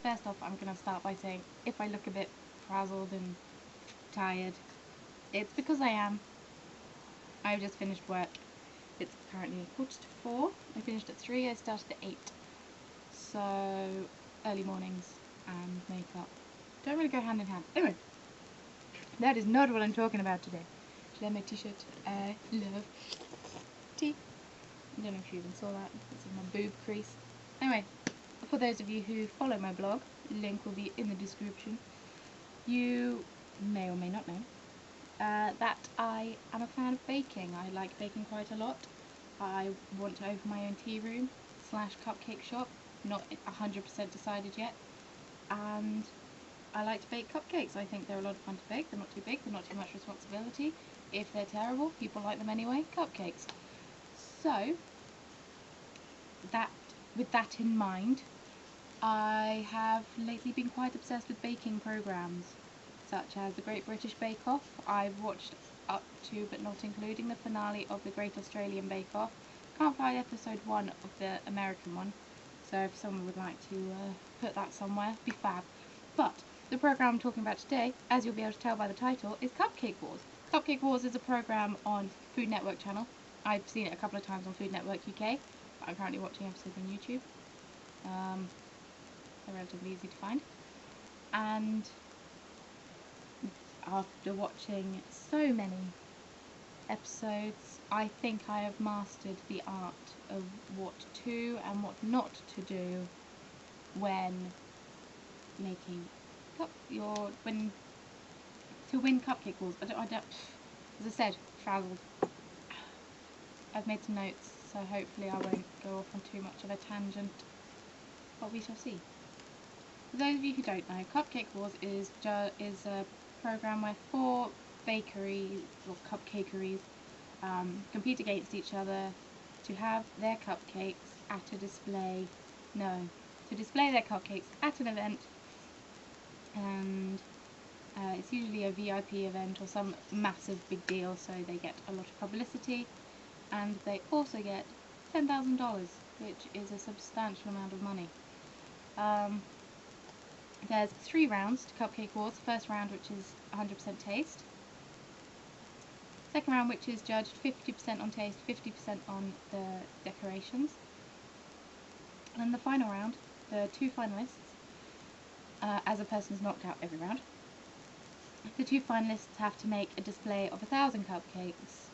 first off, I'm going to start by saying if I look a bit frazzled and tired, it's because I am. I've just finished work. It's currently 4:45. I finished at 3, I started at 8. So, early mornings and makeup don't really go hand in hand. Anyway, that is not what I'm talking about today. Should I have my t-shirt? I love tea. I don't know if you even saw that. It's in my boob crease. Anyway, for those of you who follow my blog, link will be in the description. You may or may not know that I am a fan of baking. I like baking quite a lot. I want to open my own tea room / cupcake shop. Not 100% decided yet. And I like to bake cupcakes. I think they're a lot of fun to bake. They're not too big. They're not too much responsibility. If they're terrible, people like them anyway. Cupcakes. So, with that in mind, I have lately been quite obsessed with baking programs, such as the Great British Bake Off. I've watched up to, but not including, the finale of the Great Australian Bake Off. Can't find episode 1 of the American one, so if someone would like to put that somewhere, be fab. But the program I'm talking about today, as you'll be able to tell by the title, is Cupcake Wars. Cupcake Wars is a program on Food Network channel. I've seen it a couple of times on Food Network UK, but I'm currently watching episodes on YouTube. They're relatively easy to find. And after watching so many episodes, I think I have mastered the art of what to and what not to do when making to win Cupcake Wars. I don't, as I said, frazzled. I've made some notes, so hopefully I won't go off on too much of a tangent, but we shall see. For those of you who don't know, Cupcake Wars is a program where 4 bakeries or cupcakeries compete against each other to have their cupcakes at a display. To display their cupcakes at an event, and it's usually a VIP event or some massive big deal, so they get a lot of publicity, and they also get $10,000, which is a substantial amount of money. There's 3 rounds to Cupcake Wars. First round, which is 100% taste. Second round, which is judged 50% on taste, 50% on the decorations. And then the final round, the 2 finalists, as a person is knocked out every round, the 2 finalists have to make a display of 1,000 cupcakes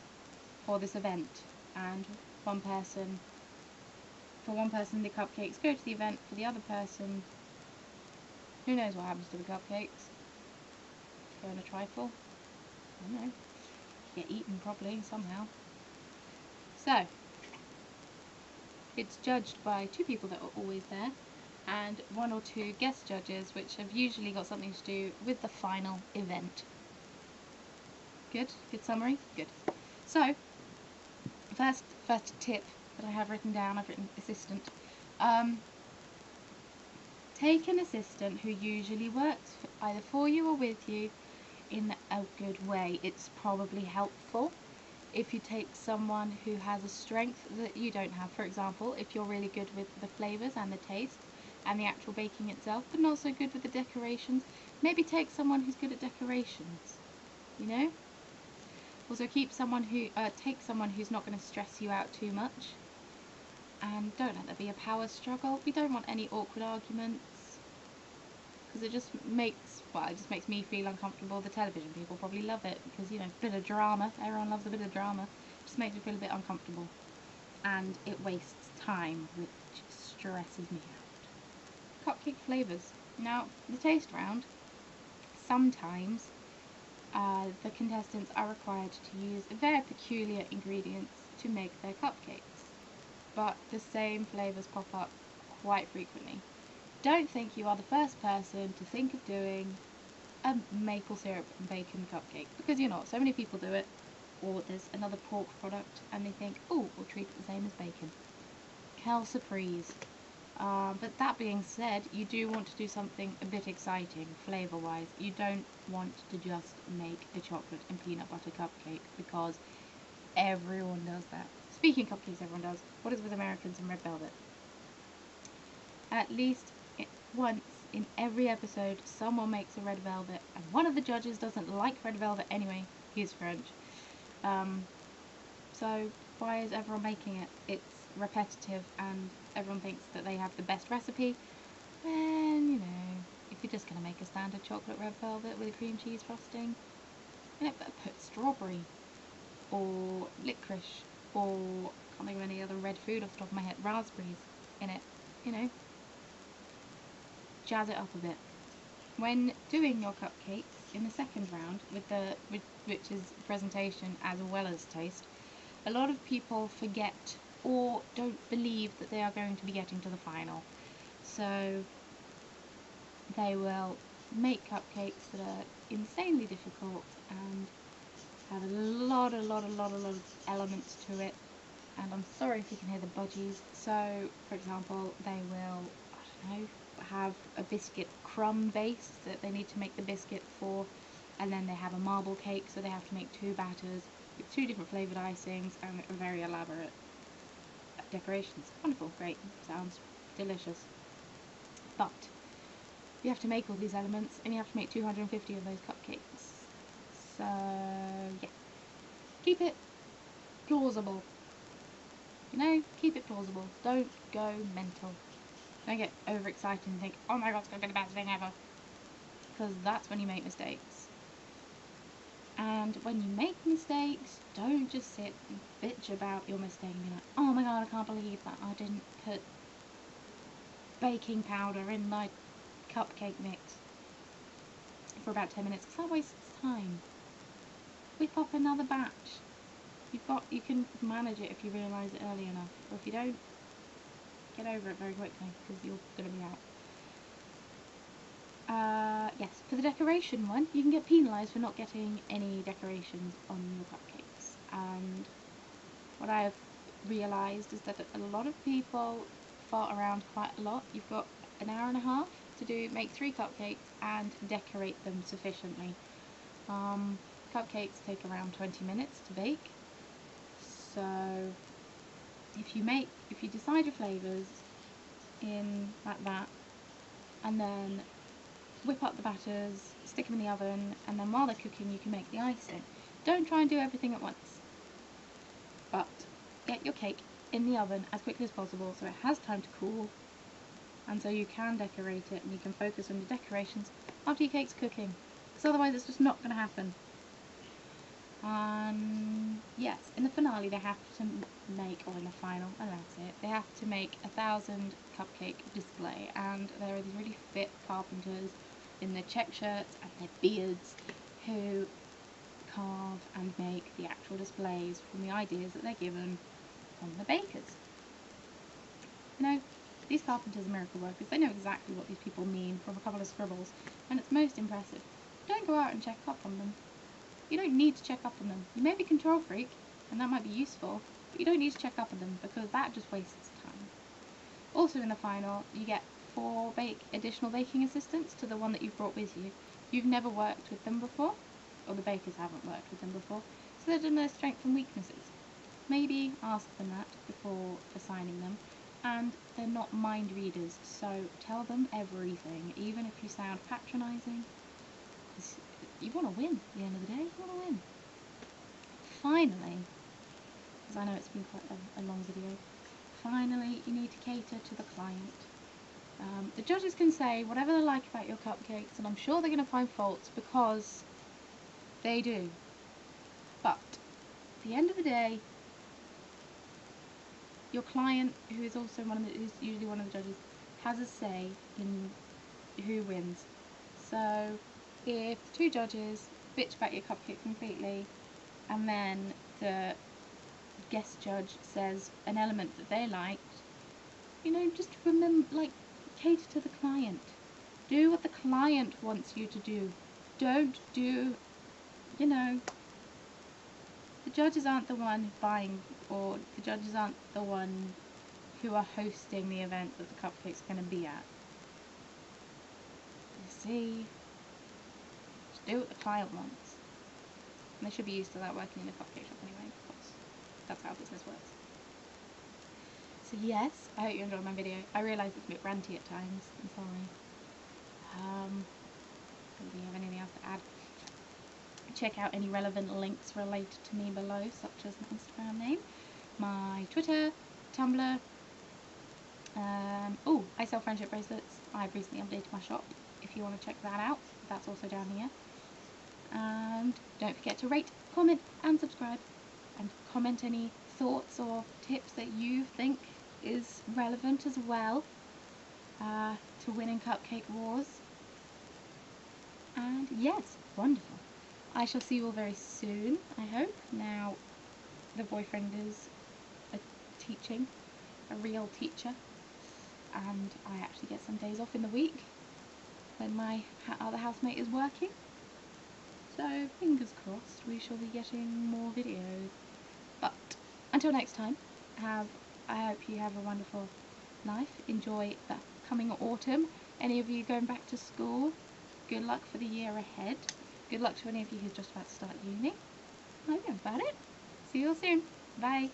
for this event, and for one person the cupcakes go to the event, for the other person, who knows what happens to the cupcakes? Throw in a trifle? I don't know. Get eaten probably somehow. So, it's judged by 2 people that are always there, and 1 or 2 guest judges, which have usually got something to do with the final event. Good? Good summary? Good. So, first tip that I have written down, I've written assistant. Take an assistant who usually works either for you or with you in a good way. It's probably helpful if you take someone who has a strength that you don't have. For example, if you're really good with the flavours and the taste and the actual baking itself, but not so good with the decorations, maybe take someone who's good at decorations, you know? Also take someone who's not going to stress you out too much, and don't let there be a power struggle. We don't want any awkward arguments, because it just makes me feel uncomfortable. The television people probably love it, because, you know, a bit of drama, everyone loves a bit of drama. It just makes me feel a bit uncomfortable, and it wastes time, which stresses me out. Cupcake flavours. Now, the taste round, sometimes the contestants are required to use very peculiar ingredients to make their cupcakes, but the same flavours pop up quite frequently. Don't think you are the first person to think of doing a maple syrup and bacon cupcake, because you're not. So many people do it, or there's another pork product and they think, oh, we'll treat it the same as bacon. Quelle surprise. But that being said, you do want to do something a bit exciting flavour wise. You don't want to just make a chocolate and peanut butter cupcake, because everyone does that. Speaking of cupcakes, everyone does. What is with Americans and red velvet? At least once in every episode someone makes a red velvet, and one of the judges doesn't like red velvet anyway. He's French. So why is everyone making it? It's repetitive and everyone thinks that they have the best recipe, when, you know, if you're just going to make a standard chocolate red velvet with a cream cheese frosting, you know, put strawberry or licorice or, I can't think of any other red food off the top of my head, raspberries in it, you know, jazz it up a bit. When doing your cupcakes in the second round, which is presentation as well as taste, a lot of people forget or don't believe that they are going to be getting to the final. So they will make cupcakes that are insanely difficult and have a lot of elements to it. And I'm sorry if you can hear the budgies. So, for example, they will, I don't know, have a biscuit crumb base that they need to make the biscuit for, and then they have a marble cake, so they have to make 2 batters with 2 different flavoured icings and very elaborate decorations. Wonderful, great, sounds delicious. But you have to make all these elements, and you have to make 250 of those cupcakes. So, yeah. Keep it plausible. You know, keep it plausible. Don't go mental. Don't get overexcited and think, oh my god, it's going to be the best thing ever. Because that's when you make mistakes. And when you make mistakes, don't just sit and bitch about your mistake and be like, oh my god, I can't believe that I didn't put baking powder in my cupcake mix for about 10 minutes, because that wastes time. Whip up another batch. You can manage it if you realise it early enough, or if you don't, get over it very quickly because you're going to be out. Yes, for the decoration one, you can get penalised for not getting any decorations on your cupcakes. And what I've realised is that a lot of people fart around quite a lot. You've got an hour and a half to make 3 cupcakes and decorate them sufficiently. Cupcakes take around 20 minutes to bake. So if you decide your flavours in like that, and then whip up the batters, stick them in the oven, and then while they're cooking you can make the icing. Don't try and do everything at once, but get your cake in the oven as quickly as possible so it has time to cool, and so you can decorate it and you can focus on your decorations after your cake's cooking, because otherwise it's just not going to happen. Yes, in the finale they have to make, or in the final, and that's it, they have to make 1,000 cupcake display, and there are these really fit carpenters in their check shirts and their beards who carve and make the actual displays from the ideas that they're given from the bakers. You know, these carpenters are miracle workers. They know exactly what these people mean from a couple of scribbles, and it's most impressive. Don't go out and check up on them. You don't need to check up on them. You may be a control freak, and that might be useful, but you don't need to check up on them because that just wastes time. Also in the final, you get 4 additional baking assistants to the one that you've brought with you. You've never worked with them before, or the bakers haven't worked with them before, so they don't know their strengths and weaknesses. Maybe ask them that before assigning them, and they're not mind readers, so tell them everything, even if you sound patronising. You want to win at the end of the day, you want to win. Finally, because I know it's been quite a long video, finally you need to cater to the client. The judges can say whatever they like about your cupcakes, and I'm sure they're going to find faults because they do. But at the end of the day, your client, who is also who's usually one of the judges, has a say in who wins. So if the 2 judges bitch about your cupcake completely, and then the guest judge says an element that they liked, you know, just remember, like, cater to the client. Do what the client wants you to do. Don't do, you know, the judges aren't the one buying, or the judges aren't the one who are hosting the event that the cupcake's going to be at. You see? Do what the client wants. And they should be used to that working in a cupcake shop anyway, because that's how business works. So yes, I hope you enjoyed my video. I realise it's a bit ranty at times, I'm sorry. check out any relevant links related to me below, such as my Instagram name, my Twitter, Tumblr. Oh, I sell friendship bracelets. I've recently updated my shop. If you want to check that out, that's also down here. And don't forget to rate, comment and subscribe, and comment any thoughts or tips that you think is relevant as well to Win Cupcake Wars. And yes, wonderful. I shall see you all very soon, I hope. Now the boyfriend is a real teacher, and I actually get some days off in the week when my other housemate is working. So fingers crossed we shall be getting more videos. But until next time, I hope you have a wonderful life. Enjoy the coming autumn. Any of you going back to school, good luck for the year ahead. Good luck to any of you who's just about to start uni. I think that's about it. See you all soon. Bye.